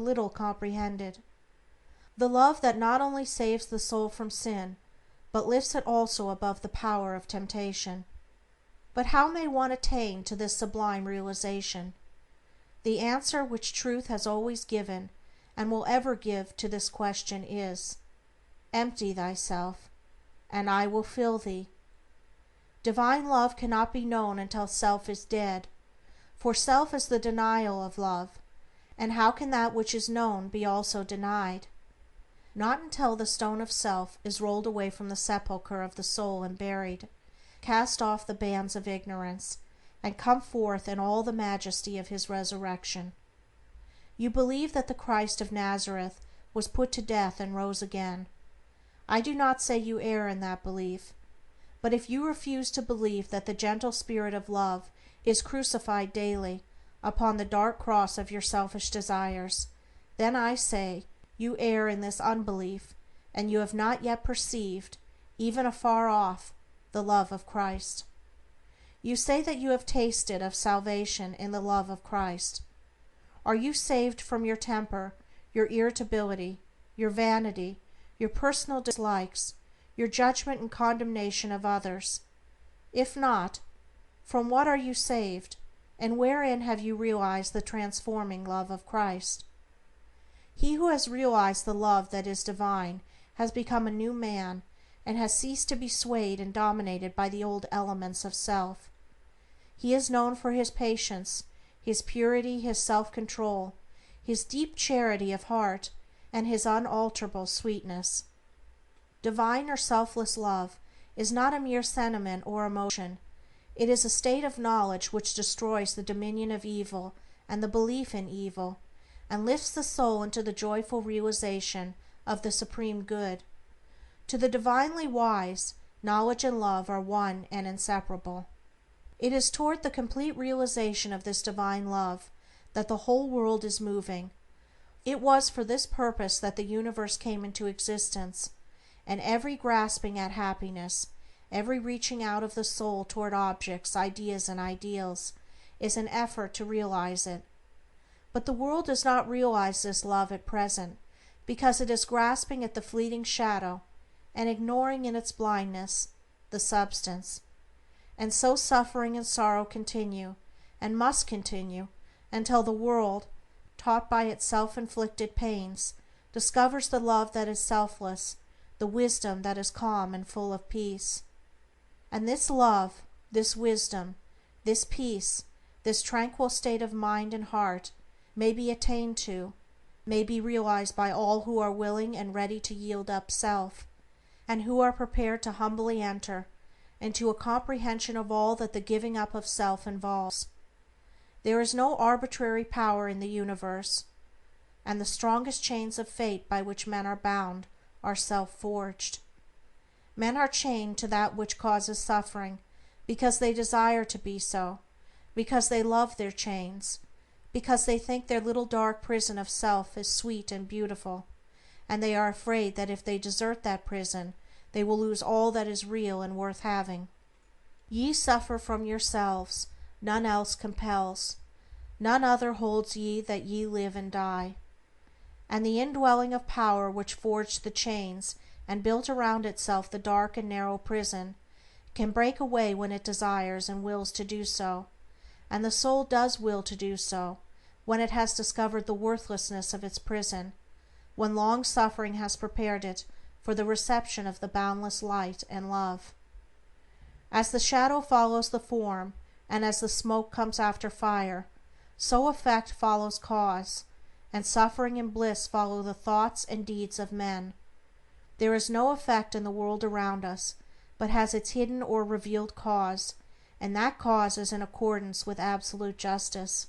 little comprehended. The love that not only saves the soul from sin, but lifts it also above the power of temptation. But how may one attain to this sublime realization? The answer which truth has always given, and will ever give to this question is, empty thyself, and I will fill thee. Divine love cannot be known until self is dead, for self is the denial of love, and how can that which is known be also denied? Not until the stone of self is rolled away from the sepulchre of the soul and buried, cast off the bands of ignorance, and come forth in all the majesty of his resurrection. You believe that the Christ of Nazareth was put to death and rose again. I do not say you err in that belief, but if you refuse to believe that the gentle Spirit of love is crucified daily upon the dark cross of your selfish desires, then I say you err in this unbelief, and you have not yet perceived, even afar off, the love of Christ. You say that you have tasted of salvation in the love of Christ. Are you saved from your temper, your irritability, your vanity, your personal dislikes, your judgment and condemnation of others? If not, from what are you saved, and wherein have you realized the transforming love of Christ? He who has realized the love that is divine has become a new man, and has ceased to be swayed and dominated by the old elements of self. He is known for his patience, his purity, his self-control, his deep charity of heart, and his unalterable sweetness. Divine or selfless love is not a mere sentiment or emotion. It is a state of knowledge which destroys the dominion of evil and the belief in evil, and lifts the soul into the joyful realization of the supreme good. To the divinely wise, knowledge and love are one and inseparable. It is toward the complete realization of this divine love that the whole world is moving. It was for this purpose that the universe came into existence, and every grasping at happiness, every reaching out of the soul toward objects, ideas, and ideals, is an effort to realize it. But the world does not realize this love at present, because it is grasping at the fleeting shadow, and ignoring in its blindness the substance. And so suffering and sorrow continue, and must continue, until the world, taught by its self-inflicted pains, discovers the love that is selfless, the wisdom that is calm and full of peace. And this love, this wisdom, this peace, this tranquil state of mind and heart may be attained to, may be realized by all who are willing and ready to yield up self, and who are prepared to humbly enter into a comprehension of all that the giving up of self involves. There is no arbitrary power in the universe, and the strongest chains of fate by which men are bound are self-forged. Men are chained to that which causes suffering because they desire to be so, because they love their chains, because they think their little dark prison of self is sweet and beautiful, and they are afraid that if they desert that prison, they will lose all that is real and worth having. Ye suffer from yourselves, none else compels, none other holds ye that ye live and die. And the indwelling of power which forged the chains and built around itself the dark and narrow prison can break away when it desires and wills to do so, and the soul does will to do so when it has discovered the worthlessness of its prison, when long suffering has prepared it for the reception of the boundless light and love. As the shadow follows the form, and as the smoke comes after fire, so effect follows cause, and suffering and bliss follow the thoughts and deeds of men. There is no effect in the world around us, but has its hidden or revealed cause, and that cause is in accordance with absolute justice.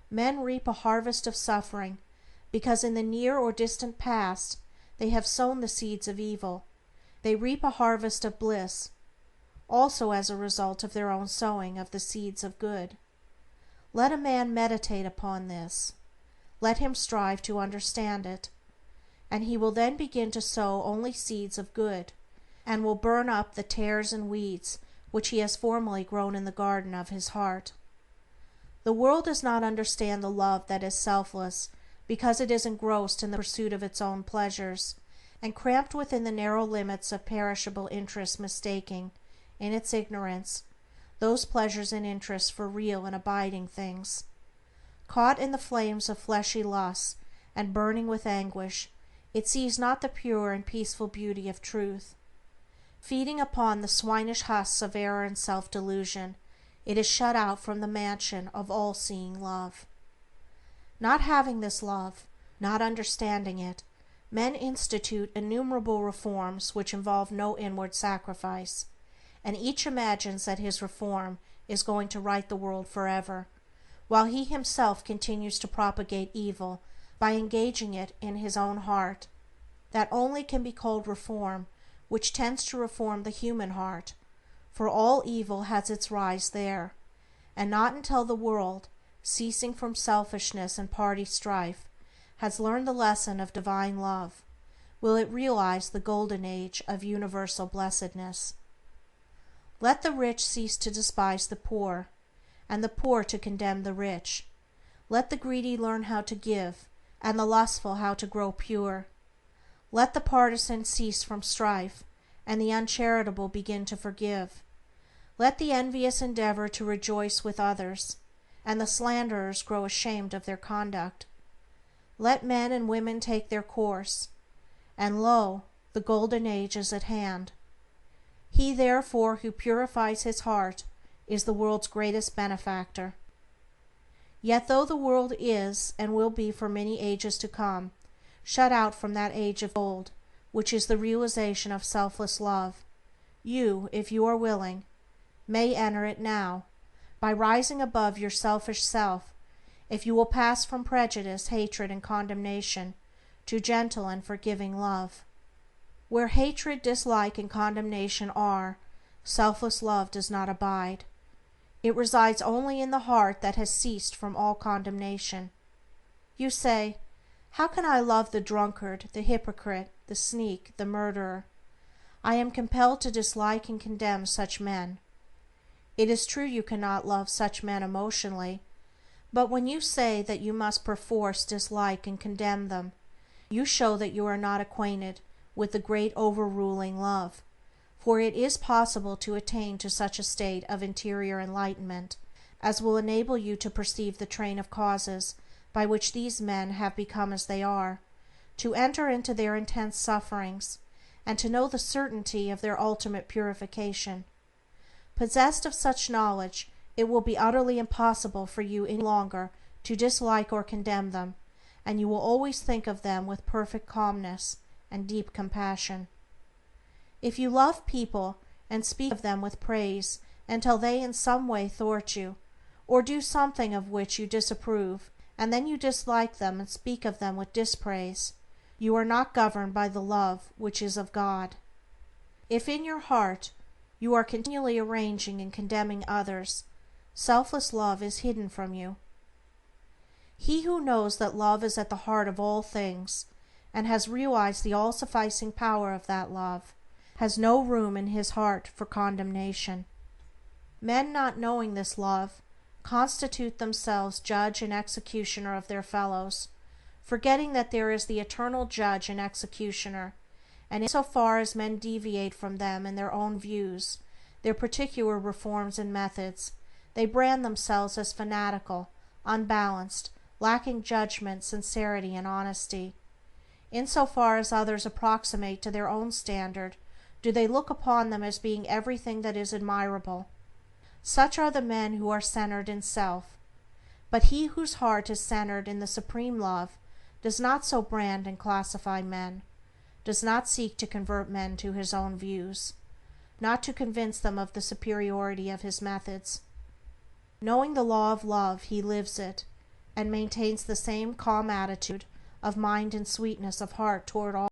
Men reap a harvest of suffering, because in the near or distant past they have sown the seeds of evil. They reap a harvest of bliss, also as a result of their own sowing of the seeds of good. Let a man meditate upon this. Let him strive to understand it, and he will then begin to sow only seeds of good, and will burn up the tares and weeds which he has formerly grown in the garden of his heart. The world does not understand the love that is selfless, because it is engrossed in the pursuit of its own pleasures, and cramped within the narrow limits of perishable interests, mistaking, in its ignorance, those pleasures and interests for real and abiding things. Caught in the flames of fleshly lusts, and burning with anguish, it sees not the pure and peaceful beauty of truth. Feeding upon the swinish husks of error and self-delusion, it is shut out from the mansion of all-seeing love. Not having this love, not understanding it, men institute innumerable reforms which involve no inward sacrifice, and each imagines that his reform is going to right the world forever, while he himself continues to propagate evil by engaging it in his own heart. That only can be called reform which tends to reform the human heart, for all evil has its rise there, and not until the world, ceasing from selfishness and party strife, has learned the lesson of divine love, will it realize the golden age of universal blessedness. Let the rich cease to despise the poor, and the poor to condemn the rich. Let the greedy learn how to give, and the lustful how to grow pure. Let the partisan cease from strife, and the uncharitable begin to forgive. Let the envious endeavor to rejoice with others, and the slanderers grow ashamed of their conduct. Let men and women take their course, and lo, the golden age is at hand. He therefore who purifies his heart is the world's greatest benefactor. Yet though the world is, and will be for many ages to come, shut out from that age of gold, which is the realization of selfless love, you, if you are willing, may enter it now, by rising above your selfish self, if you will pass from prejudice, hatred, and condemnation to gentle and forgiving love. Where hatred, dislike, and condemnation are, selfless love does not abide. It resides only in the heart that has ceased from all condemnation. You say, how can I love the drunkard, the hypocrite, the sneak, the murderer? I am compelled to dislike and condemn such men. It is true you cannot love such men emotionally, but when you say that you must perforce dislike and condemn them, you show that you are not acquainted with the great overruling love, for it is possible to attain to such a state of interior enlightenment as will enable you to perceive the train of causes by which these men have become as they are, to enter into their intense sufferings, and to know the certainty of their ultimate purification. Possessed of such knowledge, it will be utterly impossible for you any longer to dislike or condemn them, and you will always think of them with perfect calmness and deep compassion. If you love people and speak of them with praise until they in some way thwart you, or do something of which you disapprove, and then you dislike them and speak of them with dispraise, you are not governed by the love which is of God. If in your heart you are continually arranging and condemning others, selfless love is hidden from you. He who knows that love is at the heart of all things, and has realized the all-sufficing power of that love, has no room in his heart for condemnation. Men not knowing this love constitute themselves judge and executioner of their fellows, forgetting that there is the eternal judge and executioner, and in so far as men deviate from them in their own views, their particular reforms and methods, they brand themselves as fanatical, unbalanced, lacking judgment, sincerity, and honesty. In so far as others approximate to their own standard, do they look upon them as being everything that is admirable. Such are the men who are centered in self. But he whose heart is centered in the supreme love does not so brand and classify men, does not seek to convert men to his own views, not to convince them of the superiority of his methods. Knowing the law of love, he lives it, and maintains the same calm attitude of mind and sweetness of heart toward all.